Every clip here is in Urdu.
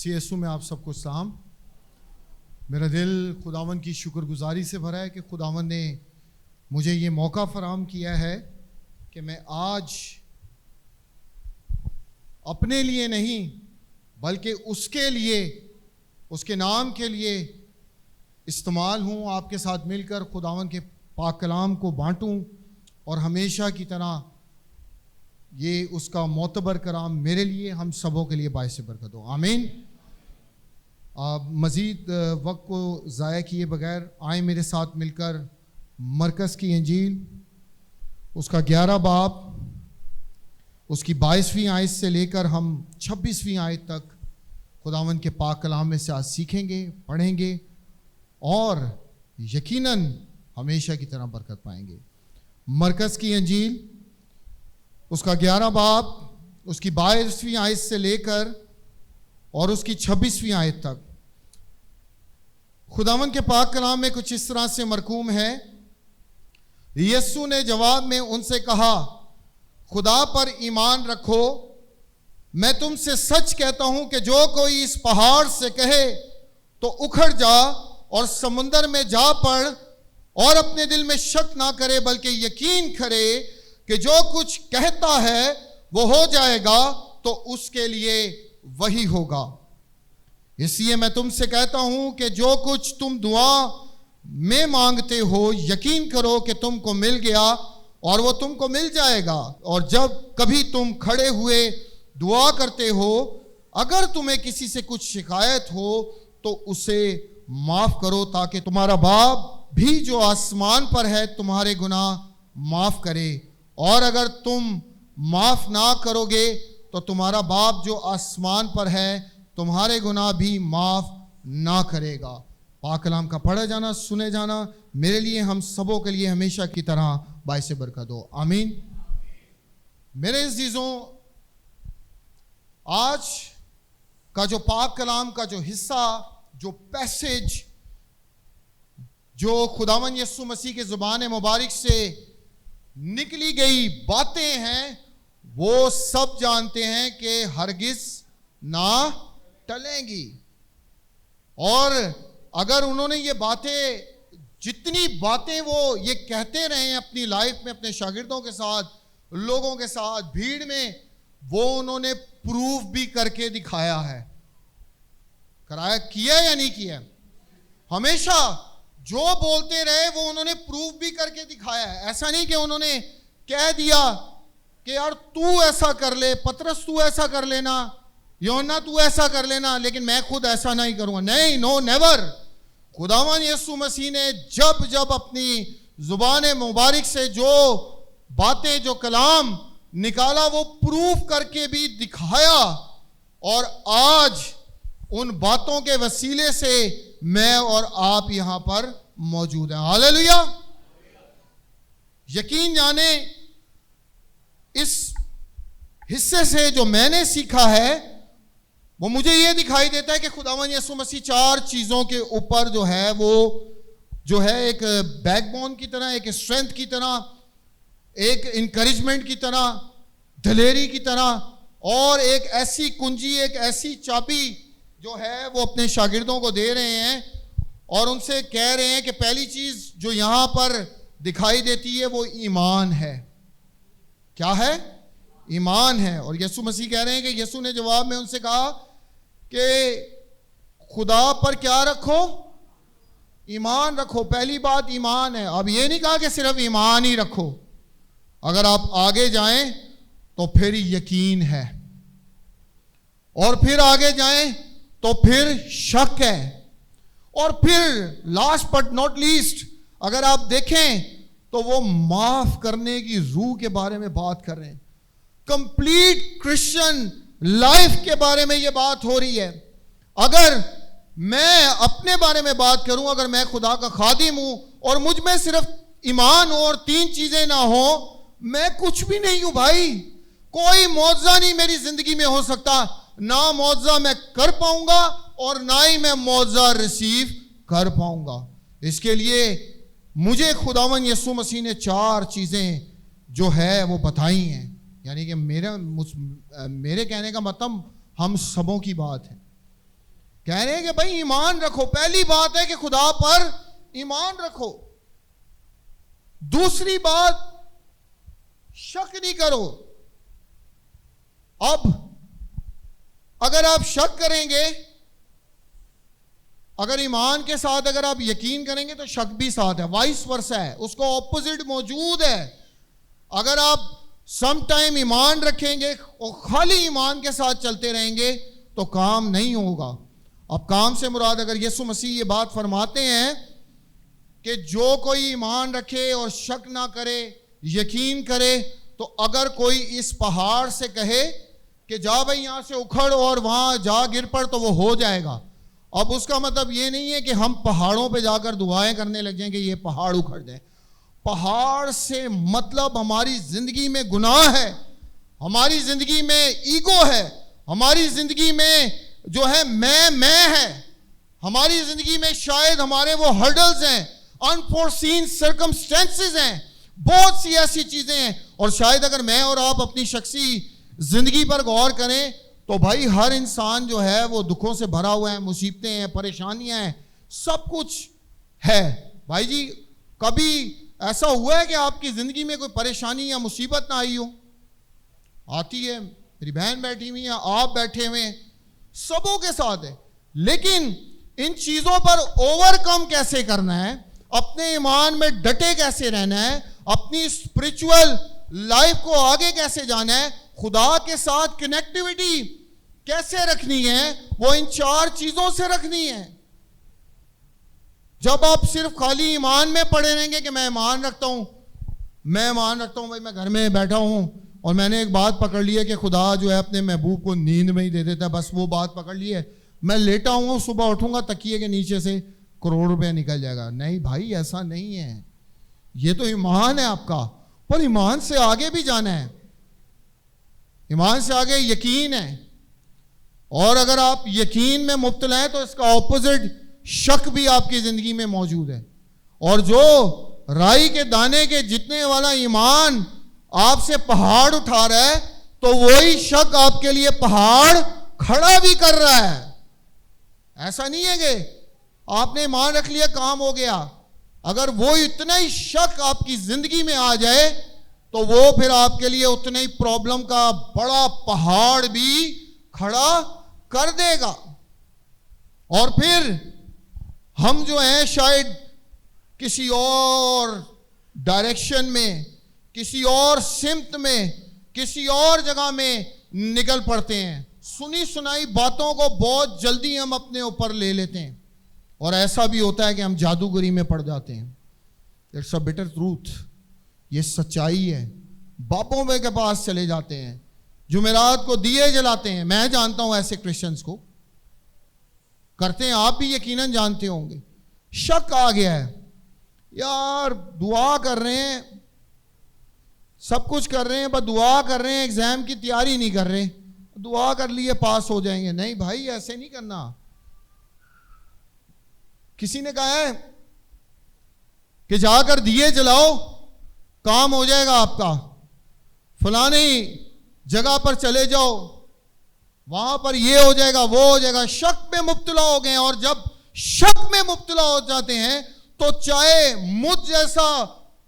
مسیح یسوع میں آپ سب کو سلام۔ میرا دل خداوند کی شکر گزاری سے بھرا ہے کہ خداوند نے مجھے یہ موقع فراہم کیا ہے کہ میں آج اپنے لیے نہیں بلکہ اس کے لیے، اس کے نام کے لیے استعمال ہوں، آپ کے ساتھ مل کر خداوند کے پاک کلام کو بانٹوں اور ہمیشہ کی طرح یہ اس کا معتبر کلام میرے لیے، ہم سبوں کے لیے باعث برکت ہو، آمین۔ مزید وقت کو ضائع کیے بغیر آئیں میرے ساتھ مل کر مرکز کی انجیل اس کا 11 باب اس کی 22ویں آیت سے لے کر ہم 26ویں آیت تک خداوند کے پاک کلام میں سے آج سیکھیں گے، پڑھیں گے اور یقیناً ہمیشہ کی طرح برکت پائیں گے۔ مرکز کی انجیل اس کا 11 باب اس کی 22ویں آیت سے لے کر اور اس کی 26ویں آیت تک خداوند کے پاک کلام میں کچھ اس طرح سے مرقوم ہے۔ یسوع نے جواب میں ان سے کہا، خدا پر ایمان رکھو، میں تم سے سچ کہتا ہوں کہ جو کوئی اس پہاڑ سے کہے تو اکھڑ جا اور سمندر میں جا پڑ اور اپنے دل میں شک نہ کرے بلکہ یقین کرے کہ جو کچھ کہتا ہے وہ ہو جائے گا تو اس کے لیے وہی ہوگا۔ اس لیے میں تم سے کہتا ہوں کہ جو کچھ تم دعا میں مانگتے ہو یقین کرو کہ تم کو مل گیا اور وہ تم کو مل جائے گا۔ اور جب کبھی تم کھڑے ہوئے دعا کرتے ہو، اگر تمہیں کسی سے کچھ شکایت ہو تو اسے معاف کرو تاکہ تمہارا باپ بھی جو آسمان پر ہے تمہارے گناہ معاف کرے، اور اگر تم معاف نہ کرو گے تو تمہارا باپ جو آسمان پر ہے تمہارے گناہ بھی معاف نہ کرے گا۔ پاک کلام کا پڑھا جانا، سنے جانا میرے لیے، ہم سبوں کے لیے ہمیشہ کی طرح باعث برکت ہو، آمین۔ میرے عزیزوں، آج کا جو پاک کلام کا جو حصہ، جو پیسج جو خداوند یسوع مسیح کے زبان مبارک سے نکلی گئی باتیں ہیں، وہ سب جانتے ہیں کہ ہرگز نہ ٹلیں گی۔ اور اگر انہوں نے یہ باتیں، جتنی باتیں وہ یہ کہتے رہے ہیں اپنی لائف میں، اپنے شاگردوں کے ساتھ، لوگوں کے ساتھ، بھیڑ میں، وہ انہوں نے پروف بھی کر کے دکھایا ہے۔ کرایا کیا یا نہیں کیا؟ ہمیشہ جو بولتے رہے وہ انہوں نے پروف بھی کر کے دکھایا ہے۔ ایسا نہیں کہ انہوں نے کہہ دیا کہ یار تو ایسا کر لے، پطرس تو ایسا کر لینا، یوحنا تو ایسا کر لینا، لیکن میں خود ایسا نہیں کروں گا۔ نہیں، نو نیور۔ خداوند یسوع مسیح نے جب اپنی زبان مبارک سے جو باتیں، جو کلام نکالا، وہ پروف کر کے بھی دکھایا، اور آج ان باتوں کے وسیلے سے میں اور آپ یہاں پر موجود ہیں۔ ہاللیلویا۔ یقین جانے اس حصے سے جو میں نے سیکھا ہے وہ مجھے یہ دکھائی دیتا ہے کہ خداوند یسوع مسیح 4 چیزوں کے اوپر جو ہے وہ جو ہے ایک بیک بون کی طرح، ایک اسٹرینتھ کی طرح، ایک انکریجمنٹ کی طرح، دلیری کی طرح، اور ایک ایسی کنجی، ایک ایسی چابی جو ہے وہ اپنے شاگردوں کو دے رہے ہیں، اور ان سے کہہ رہے ہیں کہ پہلی چیز جو یہاں پر دکھائی دیتی ہے وہ ایمان ہے۔ کیا ہے؟ ایمان ہے۔ اور یسوع مسیح کہہ رہے ہیں کہ یسوع نے جواب میں ان سے کہا کہ خدا پر کیا رکھو؟ ایمان رکھو۔ پہلی بات ایمان ہے۔ اب یہ نہیں کہا کہ صرف ایمان ہی رکھو، اگر آپ آگے جائیں تو پھر یقین ہے، اور پھر آگے جائیں تو پھر شک ہے، اور پھر لاسٹ بٹ ناٹ لیسٹ اگر آپ دیکھیں تو وہ معاف کرنے کی روح کے بارے میں بات کر رہے ہیں۔ کمپلیٹ کرسچن لائف کے بارے میں یہ بات ہو رہی ہے۔ اگر میں اپنے بارے میں بات کروں، اگر میں خدا کا خادم ہوں اور مجھ میں صرف ایمان ہو اور 3 چیزیں نہ ہوں، میں کچھ بھی نہیں ہوں بھائی۔ کوئی معجزہ نہیں میری زندگی میں ہو سکتا، نہ معجزہ میں کر پاؤں گا اور نہ ہی میں معجزہ ریسیو کر پاؤں گا۔ اس کے لیے مجھے خداوند یسوع مسیح نے 4 چیزیں جو ہے وہ بتائی ہیں، یعنی کہ میرے کہنے کا مطلب ہم سبوں کی بات ہے۔ کہہ رہے ہیں کہ بھائی ایمان رکھو. پہلی بات ہے کہ خدا پر ایمان رکھو. دوسری بات شک نہیں کرو. اب اگر آپ شک کریں گے, اگر ایمان کے ساتھ اگر آپ یقین کریں گے تو شک بھی ساتھ ہے, وائس ورسا ہے, اس کو اپوزٹ موجود ہے. اگر آپ سم ٹائم ایمان رکھیں گے اور خالی ایمان کے ساتھ چلتے رہیں گے تو کام نہیں ہوگا. اب کام سے مراد اگر یسوع مسیح یہ بات فرماتے ہیں کہ جو کوئی ایمان رکھے اور شک نہ کرے, یقین کرے, تو اگر کوئی اس پہاڑ سے کہے کہ جا بھائی یہاں سے اکھڑ اور وہاں جا گر پڑ, تو وہ ہو جائے گا. اب اس کا مطلب یہ نہیں ہے کہ ہم پہاڑوں پہ جا کر دعائیں کرنے لگ جائیں کہ یہ پہاڑ اکھڑ جائے. پہاڑ سے مطلب ہماری زندگی میں گناہ ہے, ہماری زندگی میں ایگو ہے, ہماری زندگی میں جو ہے میں ہے, ہماری زندگی میں شاید ہمارے وہ ہرڈلز ہیں, انفورسین سرکمسٹینسز ہیں, بہت سی ایسی چیزیں ہیں. اور شاید اگر میں اور آپ اپنی شخصی زندگی پر غور کریں تو بھائی ہر انسان جو ہے وہ دکھوں سے بھرا ہوا ہے, مصیبتیں ہیں, پریشانیاں ہیں, سب کچھ ہے. بھائی جی کبھی ایسا ہوا ہے کہ آپ کی زندگی میں کوئی پریشانی یا مصیبت نہ آئی ہو؟ آتی ہے. میری بہن بیٹھی ہوئی ہیں, آپ بیٹھے ہوئے ہیں, سبوں کے ساتھ ہے. لیکن ان چیزوں پر اوور کم کیسے کرنا ہے, اپنے ایمان میں ڈٹے کیسے رہنا ہے, اپنی اسپرچول لائف کو آگے کیسے جانا ہے, خدا کے ساتھ کنیکٹیوٹی کیسے رکھنی ہے, وہ ان 4 چیزوں سے رکھنی ہے. جب آپ صرف خالی ایمان میں پڑے رہیں گے کہ میں ایمان رکھتا ہوں بھائی, میں گھر میں بیٹھا ہوں اور میں نے ایک بات پکڑ لی ہے کہ خدا جو ہے اپنے محبوب کو نیند میں ہی دے دیتا ہے, بس وہ بات پکڑ لی ہے, میں لیٹا ہوں, صبح اٹھوں گا تکیے کے نیچے سے کروڑ روپے نکل جائے گا. نہیں بھائی ایسا نہیں ہے. یہ تو ایمان ہے آپ کا, پر ایمان سے آگے بھی جانا ہے, ایمان سے آگے یقین ہے. اور اگر آپ یقین میں مبتلا ہیں تو اس کا اپوزٹ شک بھی آپ کی زندگی میں موجود ہے. اور جو رائی کے دانے کے جتنے والا ایمان آپ سے پہاڑ اٹھا رہا ہے, تو وہی شک آپ کے لیے پہاڑ کھڑا بھی کر رہا ہے. ایسا نہیں ہے کہ آپ نے ایمان رکھ لیا کام ہو گیا. اگر وہ اتنا ہی شک آپ کی زندگی میں آ جائے تو وہ پھر آپ کے لیے اتنے ہی پرابلم کا بڑا پہاڑ بھی کھڑا کر دے گا. اور پھر ہم جو ہیں شاید کسی اور ڈائریکشن میں, کسی اور سمت میں, کسی اور جگہ میں نکل پڑتے ہیں. سنی سنائی باتوں کو بہت جلدی ہم اپنے اوپر لے لیتے ہیں, اور ایسا بھی ہوتا ہے کہ ہم جادوگری میں پڑ جاتے ہیں. اٹس اے بٹر ٹروتھ, یہ سچائی ہے. باپوں کے پاس چلے جاتے ہیں, جمعرات کو دیے جلاتے ہیں. میں جانتا ہوں ایسے کرسچنز کو, کرتے ہیں, آپ بھی یقیناً جانتے ہوں گے. شک آ گیا ہے, یار دعا کر رہے ہیں, سب کچھ کر رہے ہیں, بس دعا کر رہے ہیں, ایگزام کی تیاری نہیں کر رہے, دعا کر لیے پاس ہو جائیں گے. نہیں بھائی ایسے نہیں کرنا. کسی نے کہا ہے کہ جا کر دیے جلاؤ کام ہو جائے گا آپ کا, فلانی جگہ پر چلے جاؤ وہاں پر یہ ہو جائے گا وہ ہو جائے گا. شک میں مبتلا ہو گئے, اور جب شک میں مبتلا ہو جاتے ہیں تو چاہے مجھ جیسا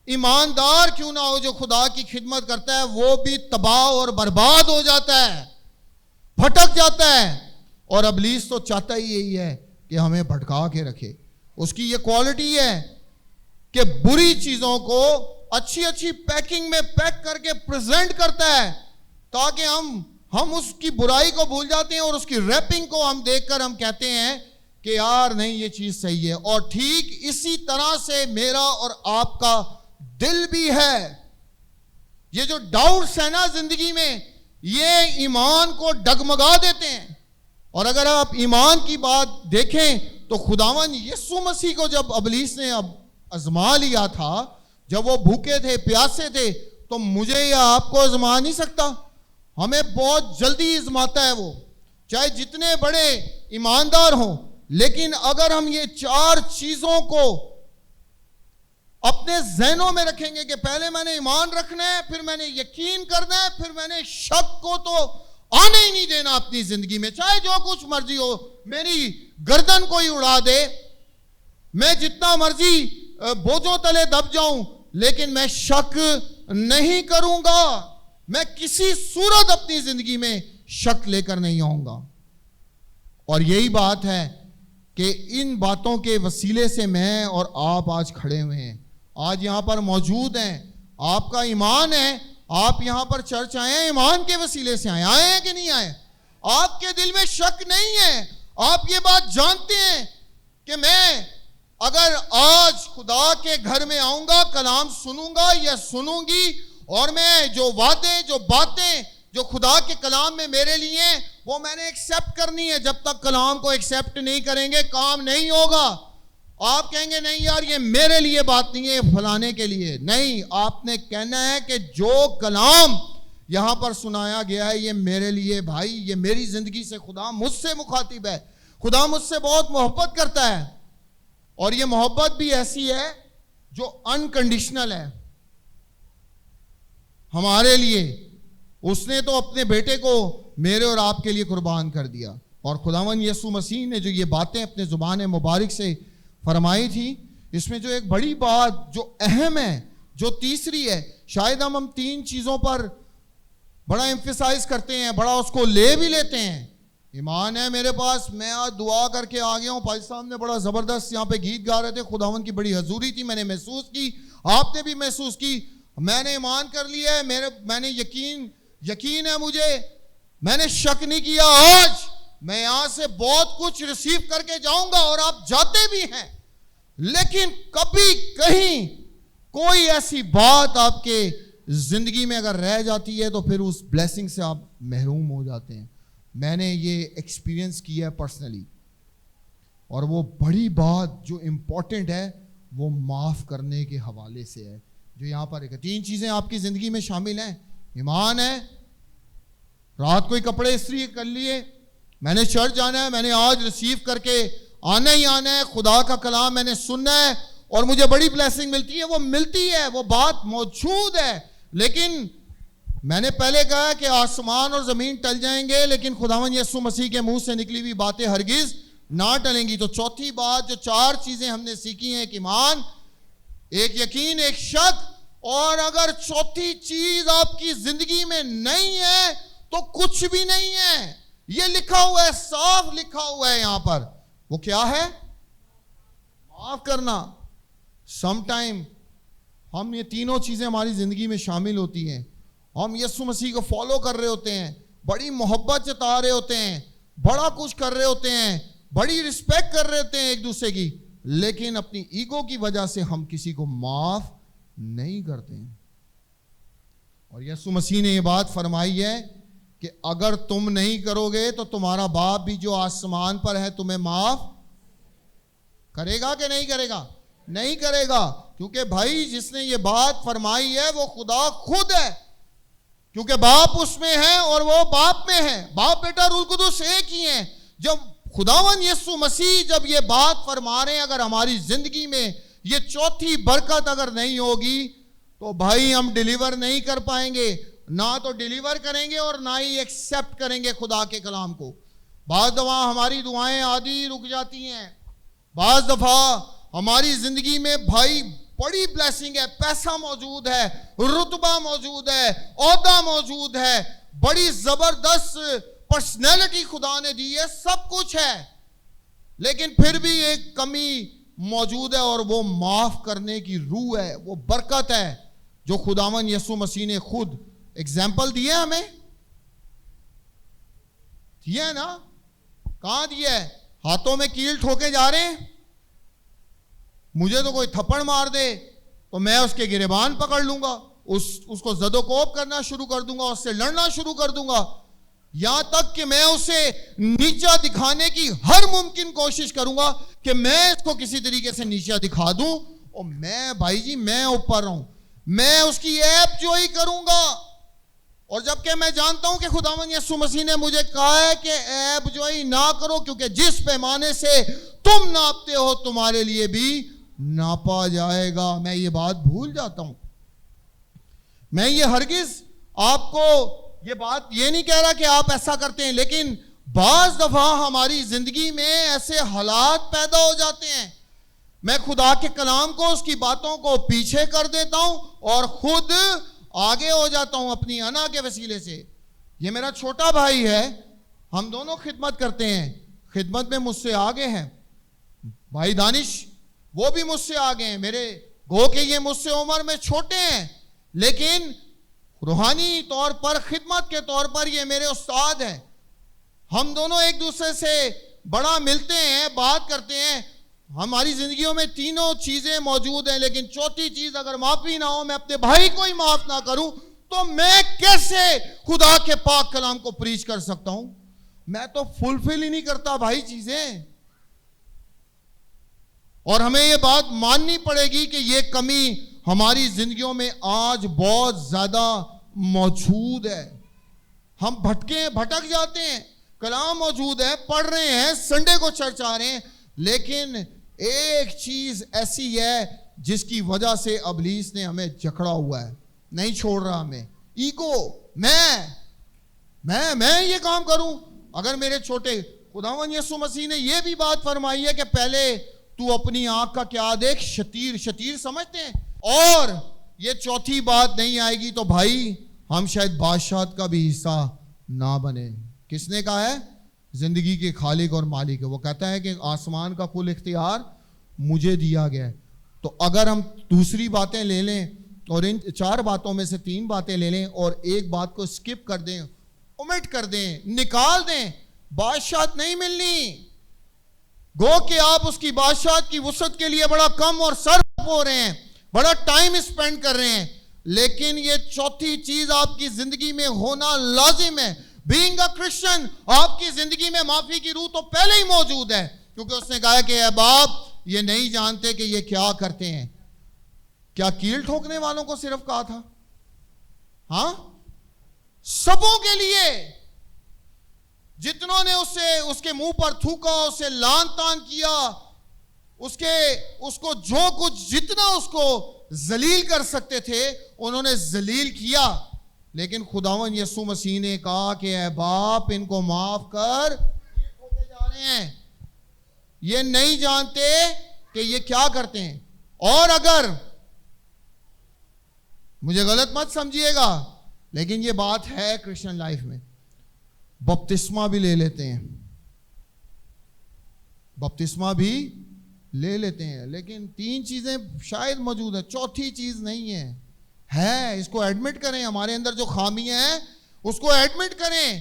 ایماندار کیوں نہ ہو جو خدا کی خدمت کرتا ہے, وہ بھی تباہ اور برباد ہو جاتا ہے, بھٹک جاتا ہے. اور ابلیس تو چاہتا ہی یہی ہے کہ ہمیں بھٹکا کے رکھے. اس کی یہ کوالٹی ہے کہ بری چیزوں کو اچھی اچھی پیکنگ میں پیک کر کے پریزنٹ کرتا ہے, تاکہ ہم اس کی برائی کو بھول جاتے ہیں, اور اس کی ریپنگ کو ہم دیکھ کر ہم کہتے ہیں کہ یار نہیں یہ چیز صحیح ہے. اور ٹھیک اسی طرح سے میرا اور آپ کا دل بھی ہے. یہ جو ڈاؤٹس ہیں نا زندگی میں, یہ ایمان کو ڈگمگا دیتے ہیں. اور اگر آپ ایمان کی بات دیکھیں تو خداوند یسوع مسیح کو جب ابلیس نے آزما لیا تھا, جب وہ بھوکے تھے پیاسے تھے, تو مجھے یا آپ کو آزما نہیں سکتا. ہمیں بہت جلدی آزماتا ہے وہ, چاہے جتنے بڑے ایماندار ہوں. لیکن اگر ہم یہ 4 چیزوں کو اپنے ذہنوں میں رکھیں گے کہ پہلے میں نے ایمان رکھنا ہے, پھر میں نے یقین کرنا ہے, پھر میں نے شک کو تو آنے ہی نہیں دینا اپنی زندگی میں، چاہے جو کچھ مرضی ہو، میری گردن کوئی اڑا دے، میں جتنا مرضی بوجھوں تلے دب جاؤں، لیکن میں شک نہیں کروں گا، میں کسی صورت اپنی زندگی میں شک لے کر نہیں آؤں گا۔ اور یہی بات ہے کہ ان باتوں کے وسیلے سے میں اور آپ آج کھڑے ہوئے ہیں، آج یہاں پر موجود ہیں، آپ کا ایمان ہے، آپ یہاں پر چرچ آئے ہیں، ایمان کے وسیلے سے آئے ہیں کہ نہیں آئے؟ آپ کے دل میں شک نہیں ہے، آپ یہ بات جانتے ہیں کہ میں اگر آج خدا کے گھر میں آؤں گا، کلام سنوں گا یا سنوں گی، اور میں جو وعدے، جو باتیں جو خدا کے کلام میں میرے لیے ہیں، وہ میں نے ایکسیپٹ کرنی ہے۔ جب تک کلام کو ایکسیپٹ نہیں کریں گے کام نہیں ہوگا۔ آپ کہیں گے نہیں یار یہ میرے لیے بات نہیں ہے، فلانے کے لیے نہیں، آپ نے کہنا ہے کہ جو کلام یہاں پر سنایا گیا ہے یہ میرے لیے، بھائی یہ میری زندگی سے خدا مجھ سے مخاطب ہے، خدا مجھ سے بہت محبت کرتا ہے، اور یہ محبت بھی ایسی ہے جو انکنڈیشنل ہے ہمارے لیے۔ اس نے تو اپنے بیٹے کو میرے اور آپ کے لیے قربان کر دیا، اور خداوند یسوع مسیح نے جو یہ باتیں اپنے زبان مبارک سے فرمائی تھی، اس میں جو ایک بڑی بات جو اہم ہے، جو تیسری ہے، شاید ہم 3 چیزوں پر بڑا ایمفیسائز کرتے ہیں، بڑا اس کو لے بھی لیتے ہیں۔ ایمان ہے میرے پاس، میں آج دعا کر کے آ گیا ہوں، بھائی صاحب نے بڑا زبردست یہاں پہ گیت گا رہے تھے، خداوند کی بڑی حضوری تھی، میں نے محسوس کی، آپ نے بھی محسوس کی، میں نے ایمان کر لیا ہے، میں نے یقین ہے مجھے، میں نے شک نہیں کیا، آج میں یہاں سے بہت کچھ ریسیو کر کے جاؤں گا، اور آپ جاتے بھی ہیں، لیکن کبھی کہیں کوئی ایسی بات آپ کے زندگی میں اگر رہ جاتی ہے تو پھر اس بلیسنگ سے آپ محروم ہو جاتے ہیں۔ میں نے یہ ایکسپیرینس کیا ہے پرسنلی، اور وہ بڑی بات جو امپورٹنٹ ہے وہ معاف کرنے کے حوالے سے ہے، جو یہاں پر 3 چیزیں آپ کی زندگی میں شامل ہیں۔ ایمان ہے، رات کو ہی کپڑے استری کر لیے، میں نے چرچ جانا ہے، میں نے آج ریسیو کر کے آنا ہی آنا ہے، خدا کا کلام میں نے سننا ہے، اور مجھے بڑی بلیسنگ ملتی ہے، وہ ملتی ہے، وہ بات موجود ہے، لیکن میں نے پہلے کہا کہ آسمان اور زمین ٹل جائیں گے لیکن خداوند یسوع مسیح کے منہ سے نکلی ہوئی باتیں ہرگز نہ ٹلیں گی۔ تو چوتھی بات، جو 4 چیزیں ہم نے سیکھی ہیں، ایک ایمان، ایک یقین، ایک شک، اور اگر چوتھی چیز آپ کی زندگی میں نہیں ہے تو کچھ بھی نہیں ہے۔ یہ لکھا ہوا ہے، صاف لکھا ہوا ہے یہاں پر، وہ کیا ہے؟ معاف کرنا۔ سم ٹائم ہم یہ تینوں چیزیں ہماری زندگی میں شامل ہوتی ہیں، ہم یسوع مسیح کو فالو کر رہے ہوتے ہیں، بڑی محبت جتا رہے ہوتے ہیں، بڑا کچھ کر رہے ہوتے ہیں، بڑی رسپیکٹ کر رہے ہوتے ہیں ایک دوسرے کی، لیکن اپنی ایگو کی وجہ سے ہم کسی کو معاف نہیں کرتے ہیں۔ اور یسوع مسیح نے یہ بات فرمائی ہے کہ اگر تم نہیں کرو گے تو تمہارا باپ بھی جو آسمان پر ہے تمہیں معاف کرے گا کہ نہیں کرے گا؟ نہیں کرے گا، کیونکہ بھائی جس نے یہ بات فرمائی ہے وہ خدا خود ہے، کیونکہ باپ اس میں ہے اور وہ باپ میں ہے، باپ بیٹا روح القدس ایک ہی ہیں۔ جب خداوند یسوع مسیح جب یہ بات فرما رہے ہیں، اگر ہماری زندگی میں یہ چوتھی برکت اگر نہیں ہوگی تو بھائی ہم ڈیلیور نہیں کر پائیں گے، نہ تو ڈیلیور کریں گے اور نہ ہی ایکسیپٹ کریں گے خدا کے کلام کو۔ بعض دفعہ ہماری دعائیں آدھی رک جاتی ہیں، بعض دفعہ ہماری زندگی میں بھائی بڑی بلیسنگ ہے، پیسہ موجود ہے، رتبہ موجود ہے، عہدہ موجود ہے، بڑی زبردست پرسنالٹی خدا نے دی ہے، سب کچھ ہے، لیکن پھر بھی ایک کمی موجود ہے، اور وہ معاف کرنے کی روح ہے، وہ برکت ہے جو خداوند یسوع مسیح نے خود ایگزامپل دی ہے ہمیں، دیا ہے نا؟ کہاں دیا ہے؟ ہاتھوں میں کیل ٹھوکے جا رہے ہیں، مجھے تو کوئی تھپڑ مار دے تو میں اس کے گریبان پکڑ لوں گا، اس کو زد و کوب کرنا شروع کر دوں گا، اس سے لڑنا شروع کر دوں گا، یہاں تک کہ میں اسے نیچا دکھانے کی ہر ممکن کوشش کروں گا کہ میں اس کو کسی طریقے سے نیچا دکھا دوں، اور میں بھائی جی میں اوپر ہوں، میں اس کی عیب جوئی کروں گا، اور جبکہ میں جانتا ہوں کہ خداوند یسوع مسیح نے مجھے کہا ہے کہ عیب جوئی نہ کرو، کیونکہ جس پیمانے سے تم ناپتے ہو تمہارے لیے بھی ناپا جائے گا۔ میں یہ بات بھول جاتا ہوں، میں یہ ہرگز آپ کو یہ بات یہ نہیں کہہ رہا کہ آپ ایسا کرتے ہیں، لیکن بعض دفعہ ہماری زندگی میں ایسے حالات پیدا ہو جاتے ہیں، میں خدا کے کلام کو، اس کی باتوں کو پیچھے کر دیتا ہوں اور خود آگے ہو جاتا ہوں اپنی انا کے وسیلے سے. یہ میرا چھوٹا بھائی ہے، ہم دونوں خدمت کرتے ہیں، خدمت میں مجھ سے آگے ہیں. بھائی دانش وہ بھی مجھ سے آگے ہیں، میرے گو کہ یہ مجھ سے عمر میں چھوٹے ہیں، لیکن روحانی طور پر، خدمت کے طور پر یہ میرے استاد ہیں. ہم دونوں ایک دوسرے سے بڑا ملتے ہیں، بات کرتے ہیں. ہماری زندگیوں میں تینوں چیزیں موجود ہیں، لیکن چوتھی چیز اگر معافی نہ ہو، میں اپنے بھائی کو ہی معاف نہ کروں، تو میں کیسے خدا کے پاک کلام کو پریچ کر سکتا ہوں؟ میں تو فلفل ہی نہیں کرتا بھائی چیزیں. اور ہمیں یہ بات ماننی پڑے گی کہ یہ کمی ہماری زندگیوں میں آج بہت زیادہ موجود ہے. ہم بھٹک جاتے ہیں. کلام موجود ہے، پڑھ رہے ہیں، سنڈے کو چرچ آ رہے ہیں، لیکن ایک چیز ایسی ہے جس کی وجہ سے ابلیس نے ہمیں جکڑا ہوا ہے، نہیں چھوڑ رہا ہمیں. ایگو، میں یہ کام کروں. اگر میرے چھوٹے، خداوند یسوع مسیح نے یہ بھی بات فرمائی ہے کہ پہلے تو اپنی آنکھ کا کیا دیکھ، شتیر سمجھتے ہیں. اور یہ چوتھی بات نہیں آئے گی تو بھائی ہم شاید بادشاہت کا بھی حصہ نہ بنے. کس نے کہا ہے؟ زندگی کے خالق اور مالک ہے. وہ کہتا ہے کہ آسمان کا کل اختیار مجھے دیا گیا ہے. تو اگر ہم دوسری باتیں لے لیں اور ان 4 باتوں میں سے 3 باتیں لے لیں اور ایک بات کو سکپ کر دیں، اومٹ کر دیں، نکال دیں، بادشاہت نہیں ملنی. گو کہ آپ اس کی بادشاہت کی وسعت کے لیے بڑا کم اور صرف ہو رہے ہیں، بڑا ٹائم اسپینڈ کر رہے ہیں، لیکن یہ چوتھی چیز آپ کی زندگی میں ہونا لازم ہے. بینگ اے کرسچن، آپ کی زندگی میں معافی کی روح تو پہلے ہی موجود ہے، کیونکہ اس نے کہا کہ اے باپ یہ نہیں جانتے کہ یہ کیا کرتے ہیں. کیا کیل ٹھوکنے والوں کو صرف کہا تھا؟ ہاں، سبوں کے لیے. جتنوں نے اس کے منہ پر تھوکا، اسے لان تان کیا، اس کو جو کچھ جتنا اس کو ذلیل کر سکتے تھے انہوں نے ذلیل کیا. لیکن خداوند یسوع مسیح نے کہا کہ اے باپ ان کو معاف کر، یہ ٹھوکے جا رہے ہیں، یہ نہیں جانتے کہ یہ کیا کرتے ہیں. اور اگر مجھے غلط مت سمجھیے گا، لیکن یہ بات ہے کرسچن لائف میں بپتسمہ بھی لے لیتے ہیں، بپتسمہ بھی لے لیتے ہیں، لیکن 3 چیزیں شاید موجود ہیں، چوتھی چیز نہیں ہے. اس کو ایڈمٹ کریں. ہمارے اندر جو خامیاں ہیں اس کو ایڈمٹ کریں،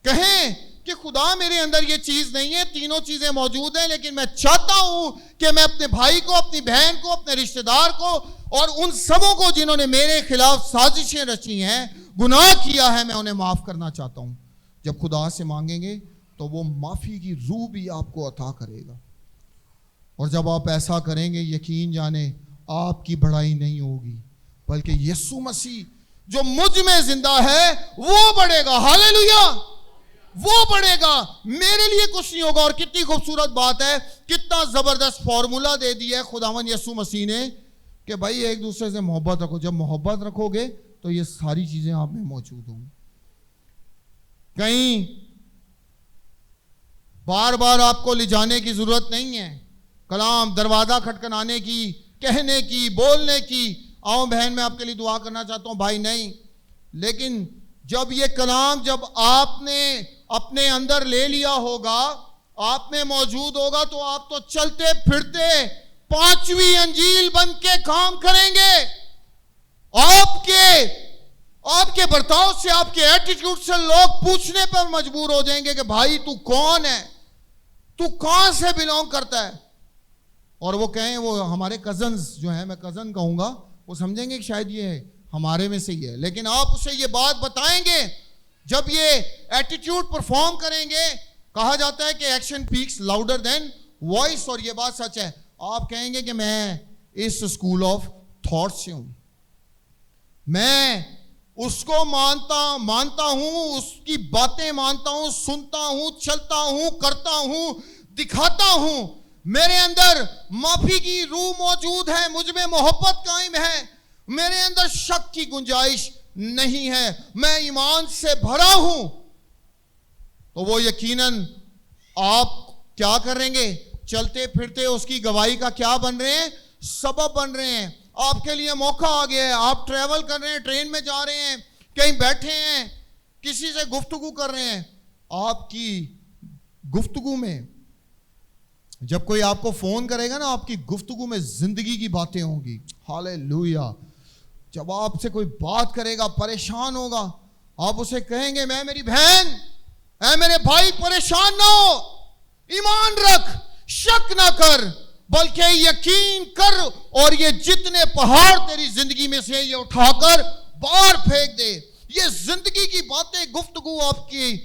کہیں کہ خدا میرے اندر یہ چیز نہیں ہے، تینوں چیزیں موجود ہیں، لیکن میں چاہتا ہوں کہ میں اپنے بھائی کو، اپنی بہن کو، اپنے رشتہ دار کو اور ان سبوں کو جنہوں نے میرے خلاف سازشیں رچی ہیں، گناہ کیا ہے، میں انہیں معاف کرنا چاہتا ہوں. جب خدا سے مانگیں گے تو وہ معافی کی روح بھی آپ کو عطا کرے گا. اور جب آپ ایسا کریں گے، یقین جانیں آپ کی بڑائی نہیں ہوگی، بلکہ یسوع مسیح جو مجھ میں زندہ ہے وہ بڑھے گا. ہاللیلویا، وہ بڑھے گا، میرے لیے کچھ نہیں ہوگا. اور کتنی خوبصورت بات ہے، کتنا زبردست فارمولا دے دیا ہے خداوند یسوع مسیح نے کہ بھائی ایک دوسرے سے محبت رکھو. جب محبت رکھو گے تو یہ ساری چیزیں آپ میں موجود ہوں. کہیں بار بار آپ کو لے جانے کی ضرورت نہیں ہے، کلام دروازہ کھٹکھٹانے کی، کہنے کی، بولنے کی، آؤ بہن میں آپ کے لیے دعا کرنا چاہتا ہوں، بھائی نہیں. لیکن جب یہ کلام جب آپ نے اپنے اندر لے لیا ہوگا، آپ میں موجود ہوگا، تو آپ تو چلتے پھرتے 5ویں انجیل بن کے کام کریں گے. آپ کے برتاؤ سے، آپ کے ایٹیٹیوڈ سے لوگ پوچھنے پر مجبور ہو جائیں گے کہ بھائی تو کون ہے، تو کہاں سے بلونگ کرتا ہے. اور وہ کہیں، وہ ہمارے کزنز جو ہیں، میں کزن کہوں گا، وہ سمجھیں گے کہ شاید یہ ہمارے میں سے ہی ہے. لیکن آپ اسے یہ بات بتائیں گے، جب یہ ایٹیٹیوڈ پرفارم کریں گے. کہا جاتا ہے کہ action speaks louder than voice, اور یہ بات سچ ہے. آپ کہیں گے کہ میں اس اسکول آف تھاٹ سے ہوں، میں اس کو مانتا ہوں، اس کی باتیں مانتا ہوں، سنتا ہوں، چلتا ہوں، کرتا ہوں، دکھاتا ہوں. میرے اندر معافی کی روح موجود ہے، مجھ میں محبت قائم ہے، میرے اندر شک کی گنجائش نہیں ہے, میں ایمان سے بھرا ہوں, تو وہ یقیناً آپ کیا کریں گے؟ چلتے پھرتے اس کی گواہی کا کیا بن رہے ہیں؟ سبب بن رہے ہیں. آپ کے لیے موقع آ گیا ہے, آپ ٹریول کر رہے ہیں, ٹرین میں جا رہے ہیں, کہیں بیٹھے ہیں, کسی سے گفتگو کر رہے ہیں, آپ کی گفتگو میں جب کوئی آپ کو فون کرے گا نا, آپ کی گفتگو میں زندگی کی باتیں ہوں گی. ہاللیلویا. جب آپ سے کوئی بات کرے گا, پریشان ہوگا, آپ اسے کہیں گے میں میری بہن, اے میرے بھائی پریشان نہ ہو, ایمان رکھ, شک نہ کر, بلکہ یقین کر, اور یہ جتنے پہاڑ تیری زندگی میں سے یہ اٹھا کر باہر پھینک دے. یہ زندگی کی باتیں, گفتگو آپ کی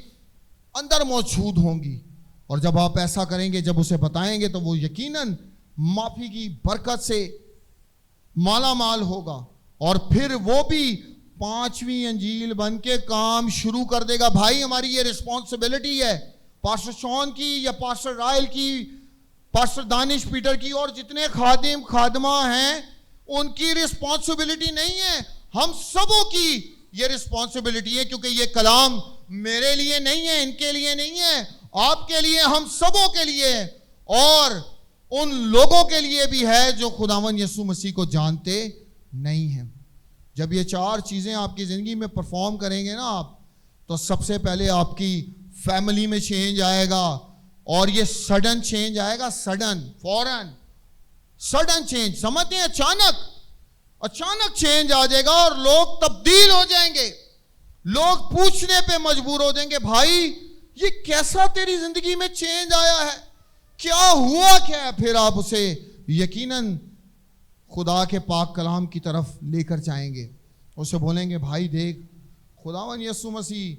اندر موجود ہوں گی, اور جب آپ ایسا کریں گے, جب اسے بتائیں گے, تو وہ یقیناً معافی کی برکت سے مالا مال ہوگا, اور پھر وہ بھی 5ویں انجیل بن کے کام شروع کر دے گا. بھائی ہماری یہ رسپانسبلٹی ہے, پاسٹر شون کی یا پاسٹر رائل کی, پاسٹر دانش پیٹر کی, اور جتنے خادم خادمہ ہیں ان کی رسپانسبلٹی نہیں ہے, ہم سبوں کی یہ رسپانسبلٹی ہے, کیونکہ یہ کلام میرے لیے نہیں ہے, ان کے لیے نہیں ہے, آپ کے لیے, ہم سبوں کے لیے, اور ان لوگوں کے لیے بھی ہے جو خداوند یسوع مسیح کو جانتے نہیں ہیں. جب یہ 4 چیزیں آپ کی زندگی میں پرفارم کریں گے نا آپ, تو سب سے پہلے آپ کی فیملی میں چینج آئے گا, اور یہ سڈن چینج آئے گا, سڈن, فوراً, سڈن چینج, سمجھتے ہیں, اچانک چینج آ جائے گا, اور لوگ تبدیل ہو جائیں گے. لوگ پوچھنے پہ مجبور ہو جائیں گے, بھائی یہ کیسا تیری زندگی میں چینج آیا ہے, کیا ہوا کیا ہے؟ پھر آپ اسے یقیناً خدا کے پاک کلام کی طرف لے کر جائیں گے, اسے بولیں گے بھائی دیکھ, خداوند یسوع مسیح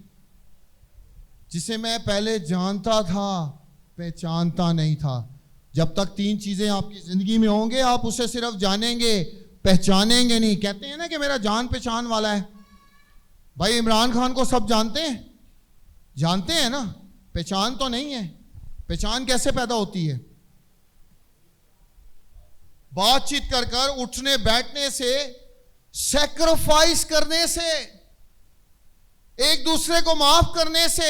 جسے میں پہلے جانتا تھا پہچانتا نہیں تھا. جب تک 3 چیزیں آپ کی زندگی میں ہوں گے, آپ اسے صرف جانیں گے, پہچانیں گے نہیں. کہتے ہیں نا کہ میرا جان پہچان والا ہے. بھائی عمران خان کو سب جانتے ہیں نا, پہچان تو نہیں ہے. پہچان کیسے پیدا ہوتی ہے؟ بات چیت کر کر, اٹھنے بیٹھنے سے, سیکریفائس کرنے سے, ایک دوسرے کو معاف کرنے سے,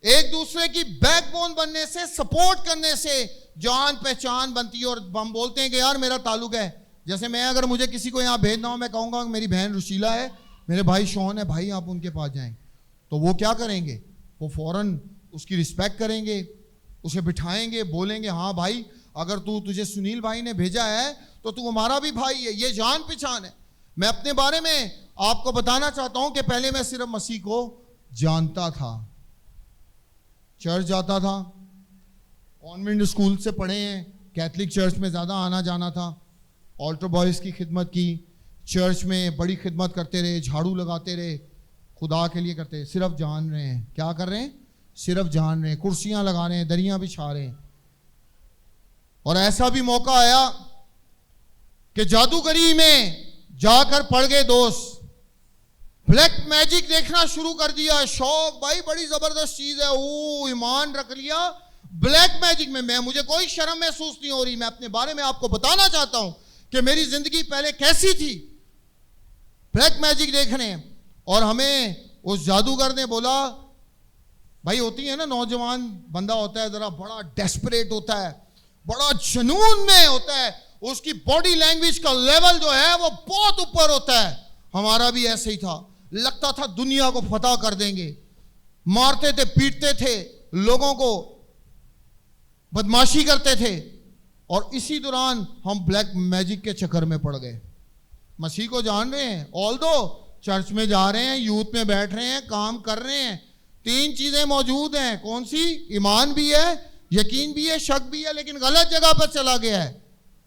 ایک دوسرے کی بیک بون بننے سے, سپورٹ کرنے سے جان پہچان بنتی ہے. اور ہم بولتے ہیں کہ یار میرا تعلق ہے, جیسے میں اگر مجھے کسی کو یہاں بھیجنا ہو, میں کہوں گا میری بہن رشیلا ہے, میرے بھائی شون ہے, بھائی آپ ان کے پاس جائیں, تو وہ کیا کریں گے؟ وہ فوراً اس کی رسپیکٹ کریں گے, اسے بٹھائیں گے, بولیں گے ہاں بھائی اگر تجھے سنیل بھائی نے بھیجا ہے تو ہمارا بھی بھائی ہے. یہ جان پہچان ہے. میں اپنے بارے میں آپ کو بتانا چاہتا ہوں کہ پہلے میں صرف مسیح کو جانتا تھا, چرچ جاتا تھا, کانوینٹ اسکول سے پڑھے ہیں, کیتھلک چرچ میں زیادہ آنا جانا تھا, آلٹر بوائز کی خدمت کی, چرچ میں بڑی خدمت کرتے رہے, جھاڑو لگاتے رہے, خدا کے لیے کرتے, صرف جان رہے ہیں. کیا کر رہے ہیں؟ صرف جان رہے ہیں, کرسیاں لگا رہے ہیں, دریاں بچھا رہے ہیں. اور ایسا بھی موقع آیا کہ جادوگری میں جا کر پڑ گئے دوست, بلیک میجک دیکھنا شروع کر دیا. شوق, بھائی بڑی زبردست چیز ہے, ایمان رکھ لیا بلیک میجک میں. مجھے کوئی شرم محسوس نہیں ہو رہی, میں اپنے بارے میں آپ کو بتانا چاہتا ہوں کہ میری زندگی پہلے کیسی تھی, بلیک میجک دیکھنے. اور ہمیں اس جادوگر نے بولا, بھائی ہوتی ہے نا, نوجوان بندہ ہوتا ہے ذرا بڑا ڈیسپریٹ ہوتا ہے, بڑا جنون میں ہوتا ہے, اس کی باڈی لینگویج کا لیول جو ہے وہ بہت اوپر ہوتا ہے. ہمارا بھی ایسے ہی تھا, لگتا تھا دنیا کو فتح کر دیں گے, مارتے تھے, پیٹتے تھے, لوگوں کو بدماشی کرتے تھے. اور اسی دوران ہم بلیک میجک کے چکر میں پڑ گئے. مسیح کو جان رہے ہیں, آلدو چرچ میں جا رہے ہیں, یوتھ میں بیٹھ رہے ہیں, کام کر رہے ہیں, 3 چیزیں موجود ہیں. کون سی؟ ایمان بھی ہے, یقین بھی ہے, شک بھی ہے, لیکن غلط جگہ پر چلا گیا ہے.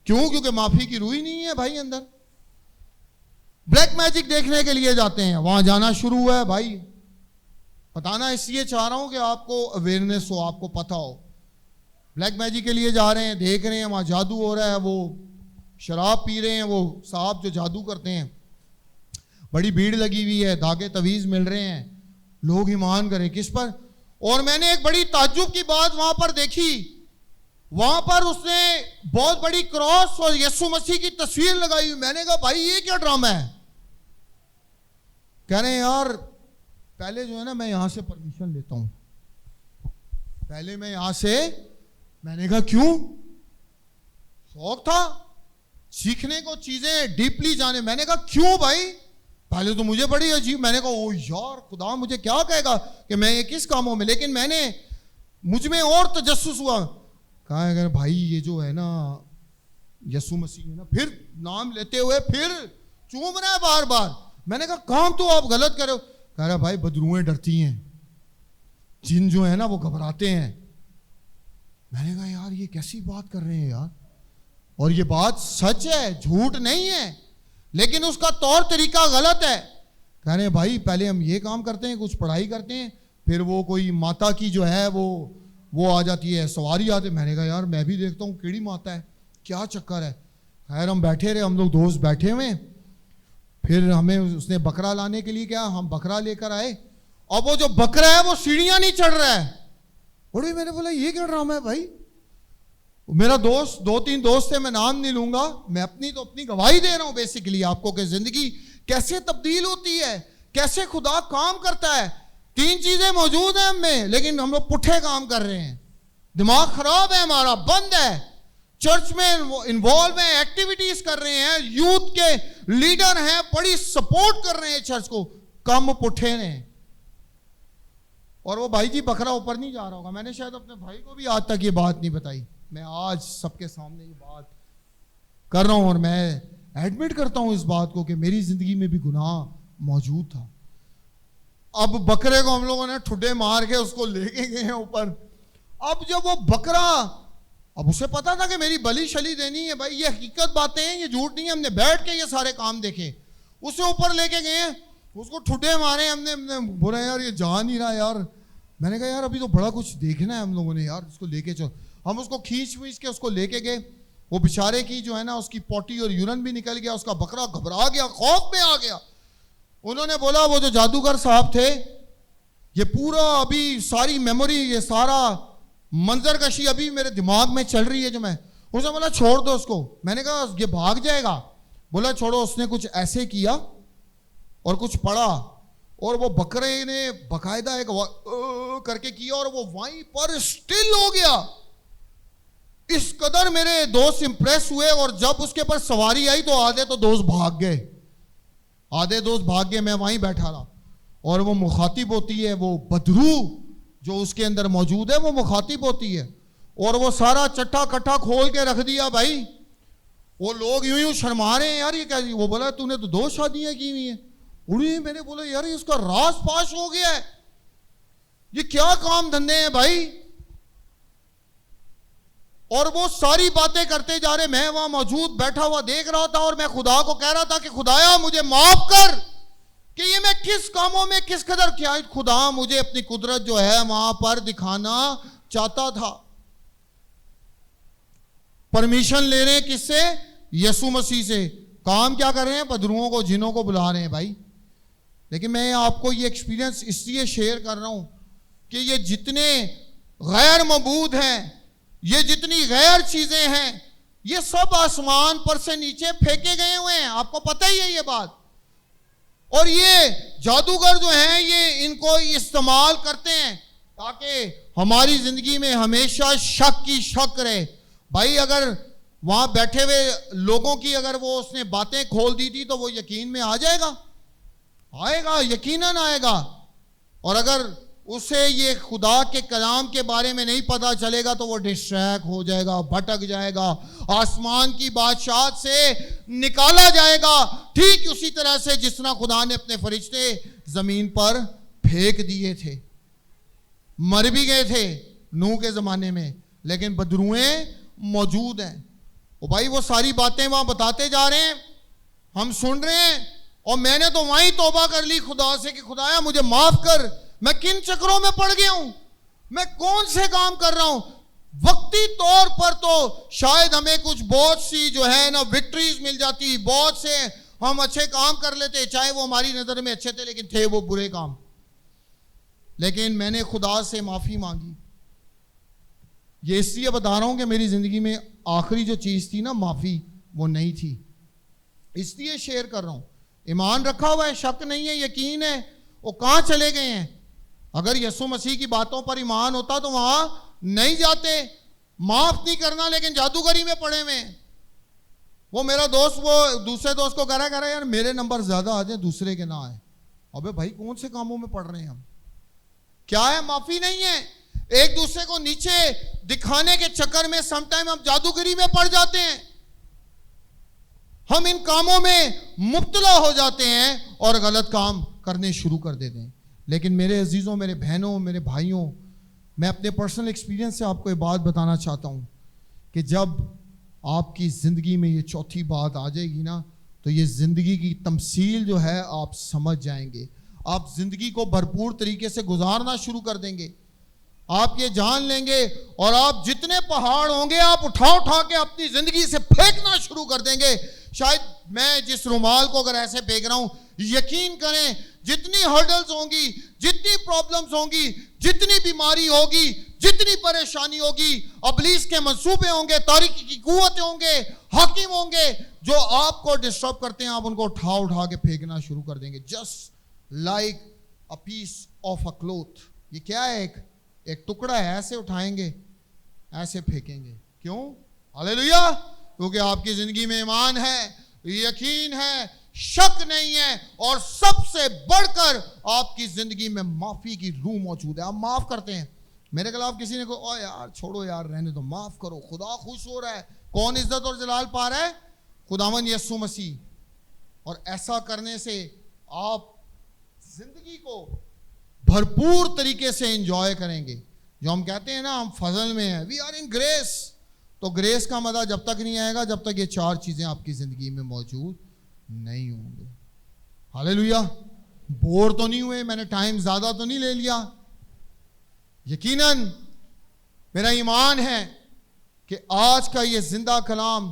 کیوں؟ کیونکہ معافی کی روح ہی نہیں ہے بھائی اندر. بلیک میجک دیکھنے کے لیے جاتے ہیں, وہاں جانا شروع ہوا ہے. بھائی بتانا اس لیے چاہ رہا ہوں کہ آپ کو اویئرنیس ہو, آپ کو پتہ ہو. بلیک میجک کے لیے جا رہے ہیں, دیکھ رہے ہیں وہاں جادو ہو رہا ہے, وہ شراب پی رہے ہیں, وہ صاحب جو جادو کرتے ہیں, بڑی بھیڑ لگی ہوئی ہے, دھاگے تویز مل رہے ہیں, لوگ ایمان کریں کس پر. اور میں نے ایک بڑی تعجب کی بات وہاں پر دیکھی, وہاں پر اس نے بہت بڑی کراس اور یسوع مسیح کی تصویر لگائی ہوئی. میں نے کہا بھائی یہ کیا ڈرامہ ہے, کہہ رہے ہیں یار پہلے جو ہے نا میں یہاں سے پرمیشن لیتا ہوں, پہلے میں یہاں سے, میں نے کہا کیوں؟ شوق تھا سیکھنے کو, چیزیں ڈیپلی جانے. میں نے کہا کیوں بھائی؟ پہلے تو مجھے بڑی عجیب, میں نے کہا او یار خدا مجھے کیا کہے گا کہ میں یہ کس کاموں میں, لیکن میں نے مجھ میں اور تجسس ہوا. کہا اگر بھائی یہ جو ہے نا یسوع مسیح ہے نا, پھر نام لیتے ہوئے پھر چوم رہا ہے بار بار. میں نے کہا کام تو آپ غلط کرو. کہہ رہا بھائی بدروئیں ڈرتی ہیں, جن جو ہے نا وہ گھبراتے ہیں. میں نے کہا یار یہ کیسی بات کر رہے ہیں یار, اور یہ بات سچ ہے, جھوٹ نہیں ہے, لیکن اس کا طور طریقہ غلط ہے. کہہ رہے ہیں بھائی پہلے ہم یہ کام کرتے ہیں, کچھ پڑھائی کرتے ہیں, پھر وہ کوئی ماتا کی جو ہے وہ آ جاتی ہے, سواری آتے. میں نے کہا یار میں بھی دیکھتا ہوں کیڑی ماتا ہے, کیا چکر ہے. خیر ہم بیٹھے رہے, ہم لوگ دوست بیٹھے ہوئے. پھر ہمیں اس نے بکرا لانے کے لیے کیا, ہم بکرا لے کر آئے, اور وہ جو بکرا ہے وہ سیڑھیاں نہیں چڑھ رہا ہے. اور میں نے بولا یہ کیا ڈرامہ ہے بھائی. میرا دوست, 2-3 دوست تھے, میں نام نہیں لوں گا, میں اپنی گواہی دے رہا ہوں بیسیکلی آپ کو کہ زندگی کیسے تبدیل ہوتی ہے, کیسے خدا کام کرتا ہے. 3 چیزیں موجود ہیں ہم میں, لیکن ہم لوگ پٹھے کام کر رہے ہیں, دماغ خراب ہے ہمارا, بند ہے. چرچ میں انوالو ہیں, ایکٹیویٹیز کر رہے ہیں, یوتھ کے لیڈر ہیں, بڑی سپورٹ کر رہے ہیں چرچ کو, کم پٹھے ہیں. اور وہ بھائی جی بکرا اوپر نہیں جا رہا ہوگا. میں نے شاید اپنے بھائی کو بھی آج تک یہ بات نہیں بتائی, میں آج سب کے سامنے یہ بات کر رہا ہوں, اور میں ایڈمٹ کرتا ہوں اس بات کو کہ میری زندگی میں بھی گناہ موجود تھا. اب بکرے کو ہم لوگوں نے ٹھڈے مار کے اس کو لے کے گئے ہیں اوپر. اب جب وہ بکرا, اب اسے پتا تھا کہ میری بلی شلی دینی ہے بھائی, یہ حقیقت باتیں ہیں, یہ جھوٹ نہیں ہے, ہم نے بیٹھ کے یہ سارے کام دیکھے. اسے اوپر لے کے گئے ہیں, اس کو ٹھڈے مارے, ہم نے بولا یار یہ جا نہیں رہا یار. میں نے کہا یار ابھی تو بڑا کچھ دیکھنا ہے ہم لوگوں نے یار, اس کو لے کے چلو. ہم اس کو کھینچ کے اس کو لے کے گئے. وہ بیچارے کی جو ہے نا اس کی پوٹی اور یورن بھی نکل گیا, اس کا بکرا گھبرا گیا, خوف میں آ گیا. انہوں نے بولا وہ جو جادوگر صاحب تھے, یہ پورا ابھی ساری میموری, یہ سارا منظر کشی ابھی میرے دماغ میں چل رہی ہے جو میں. اس نے بولا چھوڑ دو اس کو. میں نے کہا یہ بھاگ جائے گا. بولا چھوڑو. اس نے کچھ ایسے کیا اور کچھ پڑا, اور وہ بکرے نے باقاعدہ ایک کر کے کیا, اور وہ وہیں پر سٹل ہو گیا. اس قدر میرے دوست امپریس ہوئے, اور جب اس کے پر سواری آئی تو آدھے تو دوست بھاگ گئے, میں وہیں بیٹھا رہا. اور وہ مخاطب ہوتی ہے, وہ بدرو جو اس کے اندر موجود ہے وہ مخاطب ہوتی ہے, اور وہ سارا چٹا کٹھا کھول کے رکھ دیا بھائی. وہ لوگ یوں شرما رہے ہیں یار یہ کیا. وہ بولا تو نے تو 2 شادیاں کی ہوئی ہیں. اڑی. میں نے بولا یار اس کا راز پاش ہو گیا ہے, یہ کیا کام دھندے ہیں بھائی. اور وہ ساری باتیں کرتے جا رہے, میں وہاں موجود بیٹھا ہوا دیکھ رہا تھا, اور میں خدا کو کہہ رہا تھا کہ خدایا مجھے معاف کر کہ یہ میں کس کاموں میں کس قدر کیا. خدا مجھے اپنی قدرت جو ہے وہاں پر دکھانا چاہتا تھا. پرمیشن لے رہے ہیں کس سے؟ یسوع مسیح سے. کام کیا کر رہے ہیں؟ بدروؤں کو, جنوں کو بلا رہے ہیں بھائی. لیکن میں آپ کو یہ ایکسپیرینس اس لیے شیئر کر رہا ہوں کہ یہ جتنے غیر معبود ہیں, یہ جتنی غیر چیزیں ہیں, یہ سب آسمان پر سے نیچے پھینکے گئے ہوئے ہیں. آپ کو پتہ ہی ہے یہ بات. اور یہ جادوگر جو ہیں یہ ان کو استعمال کرتے ہیں تاکہ ہماری زندگی میں ہمیشہ شک کی شک رہے. بھائی اگر وہاں بیٹھے ہوئے لوگوں کی اگر وہ اس نے باتیں کھول دی تھی تو وہ یقین میں آ جائے گا, یقیناً آئے گا. اور اگر اسے یہ خدا کے کلام کے بارے میں نہیں پتا چلے گا تو وہ ڈسٹریکٹ ہو جائے گا, بھٹک جائے گا, آسمان کی بادشاہت سے نکالا جائے گا. ٹھیک اسی طرح سے جس طرح خدا نے اپنے فرشتے زمین پر پھینک دیے تھے. مر بھی گئے تھے نوح کے زمانے میں, لیکن بدروئیں موجود ہیں. اور بھائی وہ ساری باتیں وہاں بتاتے جا رہے ہیں, ہم سن رہے ہیں, اور میں نے تو وہیں توبہ کر لی خدا سے کہ خدایا مجھے معاف کر, میں کن چکروں میں پڑ گیا ہوں, میں کون سے کام کر رہا ہوں. وقتی طور پر تو شاید ہمیں کچھ بہت سی جو ہے نا وکٹریز مل جاتی, بہت سے ہم اچھے کام کر لیتے, چاہے وہ ہماری نظر میں اچھے تھے لیکن تھے وہ برے کام. لیکن میں نے خدا سے معافی مانگی. یہ اس لیے بتا رہا ہوں کہ میری زندگی میں آخری جو چیز تھی نا معافی, وہ نہیں تھی. اس لیے شیئر کر رہا ہوں ایمان رکھا ہوا ہے, شک نہیں ہے, یقین ہے, وہ کہاں چلے گئے ہیں؟ اگر یسوع مسیح کی باتوں پر ایمان ہوتا تو وہاں نہیں جاتے. معاف نہیں کرنا لیکن جادوگری میں پڑے ہوئے ہیں. وہ میرا دوست وہ دوسرے دوست کو کہہ رہا ہے یار میرے نمبر زیادہ آ جائیں دوسرے کے نہ آئے. ابے بھائی کون سے کاموں میں پڑھ رہے ہیں ہم؟ کیا ہے؟ معافی نہیں ہے. ایک دوسرے کو نیچے دکھانے کے چکر میں سم ٹائم ہم جادوگری میں پڑ جاتے ہیں, ہم ان کاموں میں مبتلا ہو جاتے ہیں اور غلط کام کرنے شروع کر دیتے ہیں. لیکن میرے عزیزوں, میرے بہنوں, میرے بھائیوں, میں اپنے پرسنل ایکسپیرینس سے آپ کو یہ بات بتانا چاہتا ہوں کہ جب آپ کی زندگی میں یہ چوتھی بات آ جائے گی نا تو یہ زندگی کی تمثیل جو ہے آپ سمجھ جائیں گے. آپ زندگی کو بھرپور طریقے سے گزارنا شروع کر دیں گے. آپ یہ جان لیں گے اور آپ جتنے پہاڑ ہوں گے آپ اٹھا اٹھا کے اپنی زندگی سے پھینکنا شروع کر دیں گے. شاید میں جس رومال کو اگر ایسے پھینک رہا ہوں, یقین کریں جتنی ہرڈلز ہوں گی, جتنی پرابلمز ہوں گی, جتنی بیماری ہوگی, جتنی پریشانی ہوگی, ابلیس کے منصوبے ہوں گے, تاریکی کی قوتیں ہوں گے, حاکم ہوں گے جو آپ کو ڈسٹرب کرتے ہیں, آپ ان کو اٹھا اٹھا کے پھینکنا شروع کر دیں گے. Just like a piece of a cloth. یہ کیا ہے؟ ایک ٹکڑا ہے, ایسے اٹھائیں گے ایسے پھینکیں گے. کیوں؟ ہاللیلویا. کیونکہ آپ کی زندگی میں ایمان ہے, یقین ہے, شک نہیں ہے, اور سب سے بڑھ کر آپ کی زندگی میں معافی کی روح موجود ہے. آپ معاف کرتے ہیں. میرے خلاف کسی نے کہا او یار چھوڑو یار رہنے دو, معاف کرو, خدا خوش ہو رہا ہے. کون عزت اور جلال پا رہا ہے؟ خداوند یسوع مسیح. اور ایسا کرنے سے آپ زندگی کو بھرپور طریقے سے انجوائے کریں گے. جو ہم کہتے ہیں نا ہم فضل میں ہیں, وی آر ان گریس, تو گریس کا مزہ جب تک نہیں آئے گا جب تک یہ چار چیزیں آپ کی زندگی میں موجود نہیں ہوں گے. ہاللیلویا. بور تو نہیں ہوئے؟ میں نے ٹائم زیادہ تو نہیں لے لیا؟ یقیناً میرا ایمان ہے کہ آج کا یہ زندہ کلام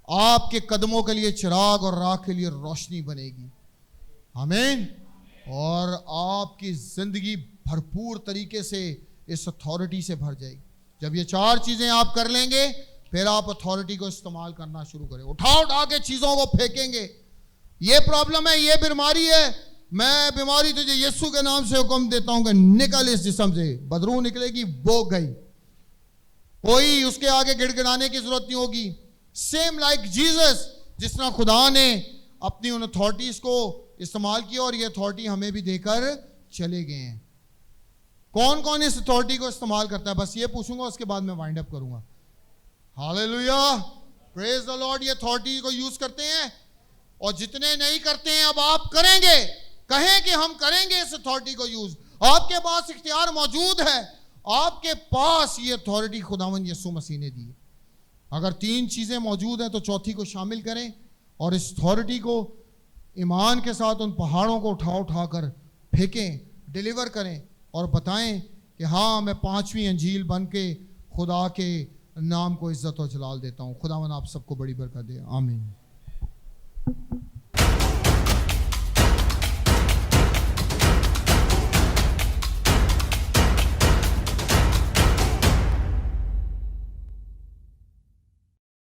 آپ کے قدموں کے لیے چراغ اور راہ کے لیے روشنی بنے گی. آمین. اور آپ کی زندگی بھرپور طریقے سے اس اتھارٹی سے بھر جائے گی. جب یہ چار چیزیں آپ کر لیں گے پھر آپ اتھارٹی کو استعمال کرنا شروع کریں. اٹھا اٹھا کے چیزوں کو پھینکیں گے. یہ پرابلم ہے, یہ بیماری ہے, میں بیماری تجھے یسوع کے نام سے حکم دیتا ہوں کہ نکل اس جسم سے. بدرو نکلے گی, وہ گئی. کوئی اس کے آگے گڑ گڑانے کی ضرورت نہیں ہوگی. سیم لائک جیزس, جس طرح خدا نے اپنی ان اتھارٹیز کو استعمال کیا اور یہ اتھارٹی ہمیں بھی دے کر چلے گئے ہیں. کون کون اس اتھارٹی کو استعمال کرتا ہے؟ بس یہ پوچھوں گا, اس کے بعد میں وائنڈ اپ کروں گا. ہاللیلویا, پریز دی لارڈ. یہ اتھارٹی کو یوز کرتے ہیں, اور جتنے نہیں کرتے ہیں اب آپ کریں گے. کہیں کہ ہم کریں گے اس اتھارٹی کو یوز. آپ کے پاس اختیار موجود ہے, آپ کے پاس یہ اتھارٹی خداوند یسوع مسیح نے دی. اگر تین چیزیں موجود ہیں تو چوتھی کو شامل کریں اور اس اتھارٹی کو ایمان کے ساتھ ان پہاڑوں کو اٹھا اٹھا کر پھینکیں, ڈیلیور کریں اور بتائیں کہ ہاں میں پانچویں انجیل بن کے خدا کے نام کو عزت و جلال دیتا ہوں. خداوند آپ سب کو بڑی برکت دے. آمین.